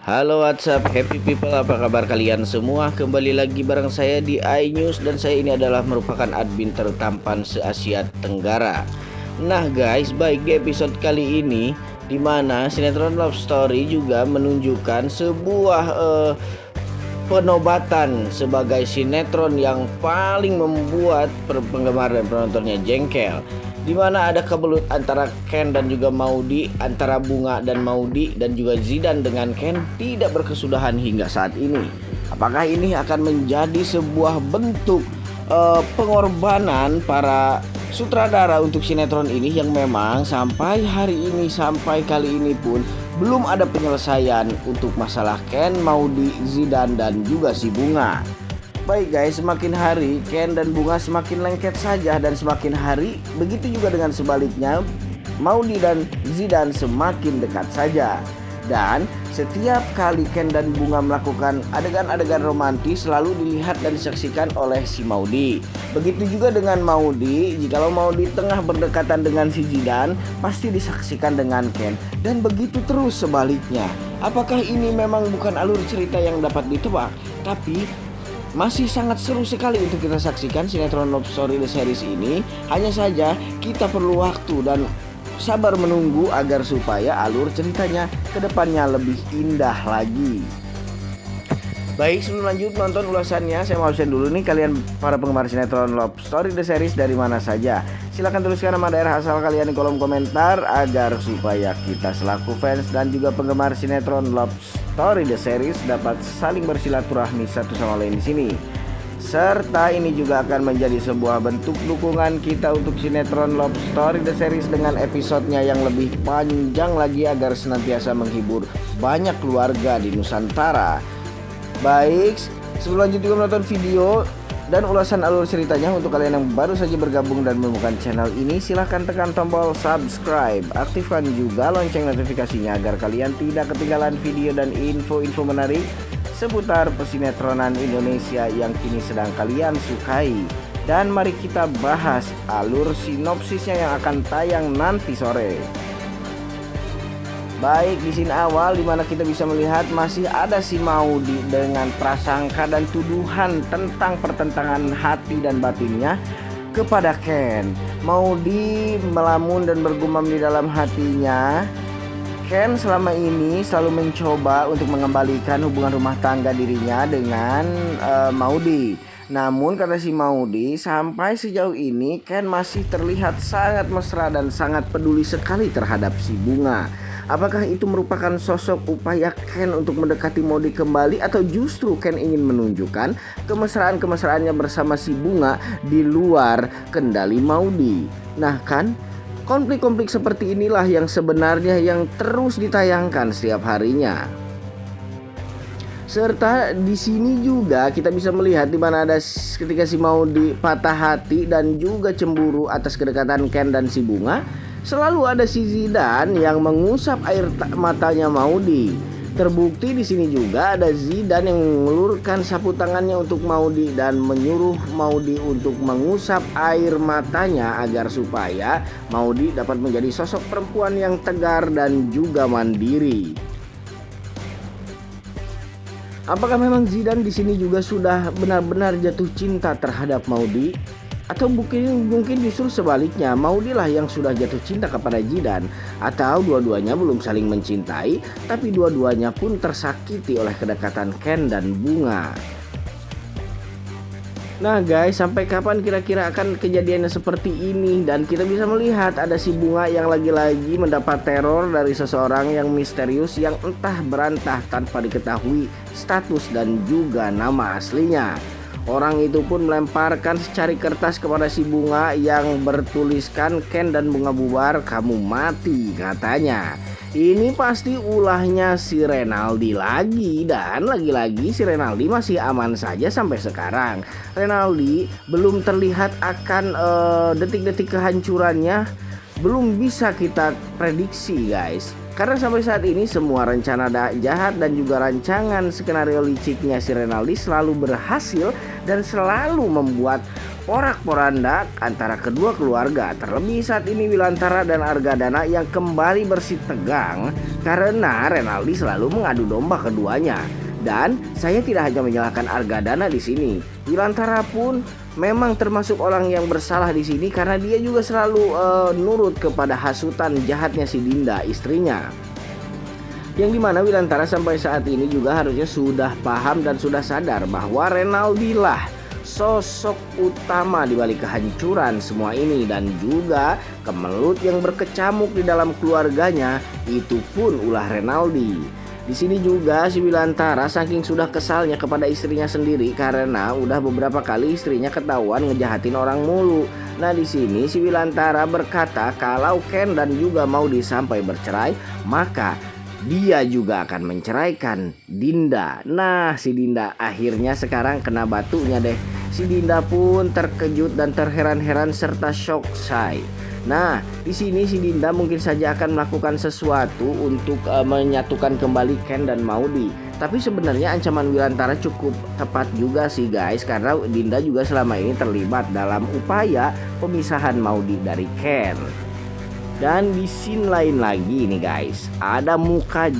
Halo WhatsApp happy people, apa kabar kalian semua? Kembali lagi bareng saya di iNews dan saya ini adalah merupakan admin tertampan se-Asia Tenggara. Nah guys, baik di episode kali ini di mana sinetron Love Story juga menunjukkan sebuah penobatan sebagai sinetron yang paling membuat penggemar dan penontonnya jengkel, di mana ada kebelut antara Ken dan juga Maudy, antara Bunga dan Maudy, dan juga Zidan dengan Ken tidak berkesudahan hingga saat ini. Apakah ini akan menjadi sebuah bentuk pengorbanan para sutradara untuk sinetron ini yang memang sampai hari ini, sampai kali ini pun belum ada penyelesaian untuk masalah Ken, Maudy, Zidan dan juga si Bunga. Baik guys, semakin hari Ken dan Bunga semakin lengket saja, dan semakin hari begitu juga dengan sebaliknya, Maudy dan Zidan semakin dekat saja. Dan setiap kali Ken dan Bunga melakukan adegan-adegan romantis selalu dilihat dan disaksikan oleh si Maudy. Begitu juga dengan Maudy, jikalau Maudy tengah berdekatan dengan si Zidan pasti disaksikan dengan Ken, dan begitu terus sebaliknya. Apakah ini memang bukan alur cerita yang dapat ditebak, tapi masih sangat seru sekali untuk kita saksikan sinetron Love Story The Series ini. Hanya saja kita perlu waktu dan sabar menunggu agar supaya alur ceritanya ke depannya lebih indah lagi. Baik, sebelum lanjut nonton ulasannya, saya mau absen dulu nih, kalian para penggemar sinetron Love Story The Series dari mana saja, silahkan tuliskan nama daerah asal kalian di kolom komentar agar supaya kita selaku fans dan juga penggemar sinetron Love Story The Series dapat saling bersilaturahmi satu sama lain di sini. Serta ini juga akan menjadi sebuah bentuk dukungan kita untuk sinetron Love Story The Series dengan episodenya yang lebih panjang lagi agar senantiasa menghibur banyak keluarga di Nusantara. Baik, sebelum lanjut juga menonton video dan ulasan alur ceritanya, untuk kalian yang baru saja bergabung dan menemukan channel ini, silahkan tekan tombol subscribe, aktifkan juga lonceng notifikasinya agar kalian tidak ketinggalan video dan info-info menarik seputar persinetronan Indonesia yang kini sedang kalian sukai. Dan mari kita bahas alur sinopsisnya yang akan tayang nanti sore. Baik, di scene awal dimana kita bisa melihat masih ada si Maudy dengan prasangka dan tuduhan tentang pertentangan hati dan batinnya kepada Ken. Maudy melamun dan bergumam di dalam hatinya, Ken selama ini selalu mencoba untuk mengembalikan hubungan rumah tangga dirinya dengan Maudy. Namun kata si Maudy, sampai sejauh ini Ken masih terlihat sangat mesra dan sangat peduli sekali terhadap si Bunga. Apakah itu merupakan sosok upaya Ken untuk mendekati Maudy kembali, atau justru Ken ingin menunjukkan kemesraan-kemesraannya bersama si Bunga di luar kendali Maudy? Nah kan, konflik-konflik seperti inilah yang sebenarnya yang terus ditayangkan setiap harinya. Serta di sini juga kita bisa melihat di mana ada ketika si Maudy patah hati dan juga cemburu atas kedekatan Ken dan si Bunga, selalu ada si Zidan yang mengusap air matanya Maudy. Terbukti di sini juga ada Zidan yang mengulurkan sapu tangannya untuk Maudy dan menyuruh Maudy untuk mengusap air matanya agar supaya Maudy dapat menjadi sosok perempuan yang tegar dan juga mandiri. Apakah memang Zidan di sini juga sudah benar-benar jatuh cinta terhadap Maudy? Atau mungkin justru sebaliknya, Maudy lah yang sudah jatuh cinta kepada Zidan? Atau dua-duanya belum saling mencintai, tapi dua-duanya pun tersakiti oleh kedekatan Ken dan Bunga? Nah guys, sampai kapan kira-kira akan kejadiannya seperti ini? Dan kita bisa melihat ada si Bunga yang lagi-lagi mendapat teror dari seseorang yang misterius yang entah berantah tanpa diketahui status dan juga nama aslinya. Orang itu pun melemparkan secari kertas kepada si Bunga yang bertuliskan Ken dan Bunga bubar, kamu mati katanya. Ini pasti ulahnya si Renaldi lagi, dan lagi-lagi si Renaldi masih aman saja sampai sekarang. Renaldi belum terlihat akan detik-detik kehancurannya, belum bisa kita prediksi guys. Karena sampai saat ini semua rencana jahat dan juga rancangan skenario liciknya si Renaldi selalu berhasil dan selalu membuat porak-porandak antara kedua keluarga. Terlebih saat ini Wilantara dan Argadana yang kembali bersih tegang karena Renaldi selalu mengadu domba keduanya. Dan saya tidak hanya menyalahkan Argadana di sini. Wilantara pun memang termasuk orang yang bersalah di sini karena dia juga selalu nurut kepada hasutan jahatnya si Dinda, istrinya. Yang dimana Wilantara sampai saat ini juga harusnya sudah paham dan sudah sadar bahwa Renaldi lah sosok utama di balik kehancuran semua ini, dan juga kemelut yang berkecamuk di dalam keluarganya itu pun ulah Renaldi. Di sini juga si Wilantara saking sudah kesalnya kepada istrinya sendiri karena udah beberapa kali istrinya ketahuan ngejahatin orang mulu. Nah di sini si Wilantara berkata kalau Ken dan juga Maudy sampai bercerai, maka dia juga akan menceraikan Dinda. Nah si Dinda akhirnya sekarang kena batunya deh. Si Dinda pun terkejut dan terheran-heran serta shock say. Nah, di sini si Dinda mungkin saja akan melakukan sesuatu untuk menyatukan kembali Ken dan Maudy. Tapi sebenarnya ancaman Wilantara cukup tepat juga sih guys, karena Dinda juga selama ini terlibat dalam upaya pemisahan Maudy dari Ken. Dan di scene lain lagi nih guys, ada muka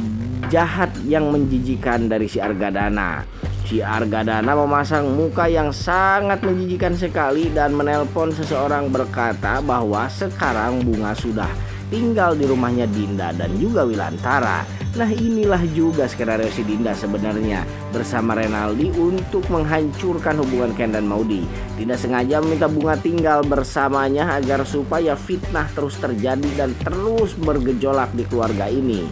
jahat yang menjijikan dari si Argadana. Si Argadana memasang muka yang sangat menjijikan sekali dan menelpon seseorang berkata bahwa sekarang Bunga sudah tinggal di rumahnya Dinda dan juga Wilantara. Nah inilah juga skenario si Dinda sebenarnya bersama Renaldi untuk menghancurkan hubungan Ken dan Maudy. Dinda sengaja meminta Bunga tinggal bersamanya agar supaya fitnah terus terjadi dan terus bergejolak di keluarga ini.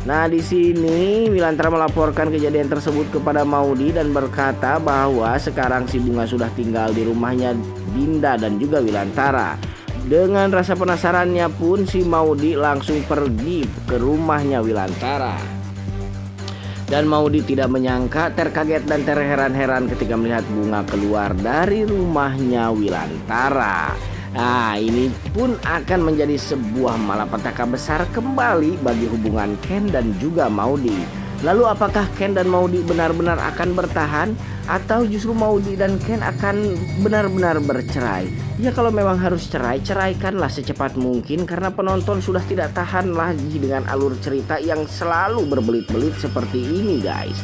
Nah di sini Wilantara melaporkan kejadian tersebut kepada Maudy dan berkata bahwa sekarang si Bunga sudah tinggal di rumahnya Dinda dan juga Wilantara. Dengan rasa penasarannya pun si Maudy langsung pergi ke rumahnya Wilantara. Dan Maudy tidak menyangka, terkaget dan terheran-heran ketika melihat Bunga keluar dari rumahnya Wilantara. Nah ini pun akan menjadi sebuah malapetaka besar kembali bagi hubungan Ken dan juga Maudy. Lalu apakah Ken dan Maudy benar-benar akan bertahan atau justru Maudy dan Ken akan benar-benar bercerai? Ya kalau memang harus cerai, ceraikanlah secepat mungkin karena penonton sudah tidak tahan lagi dengan alur cerita yang selalu berbelit-belit seperti ini guys.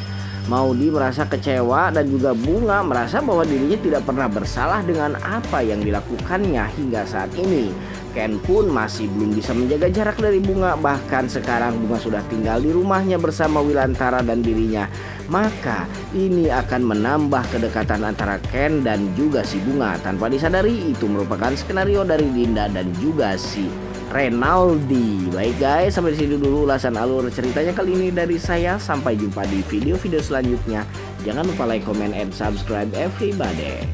Maudy merasa kecewa dan juga Bunga merasa bahwa dirinya tidak pernah bersalah dengan apa yang dilakukannya hingga saat ini. Ken pun masih belum bisa menjaga jarak dari Bunga, bahkan sekarang Bunga sudah tinggal di rumahnya bersama Wilantara dan dirinya. Maka ini akan menambah kedekatan antara Ken dan juga si Bunga. Tanpa disadari itu merupakan skenario dari Dinda dan juga si Renaldi. Baik guys, sampai di sini dulu ulasan alur ceritanya kali ini dari saya. Sampai jumpa di video-video selanjutnya. Jangan lupa like, comment, and subscribe everybody.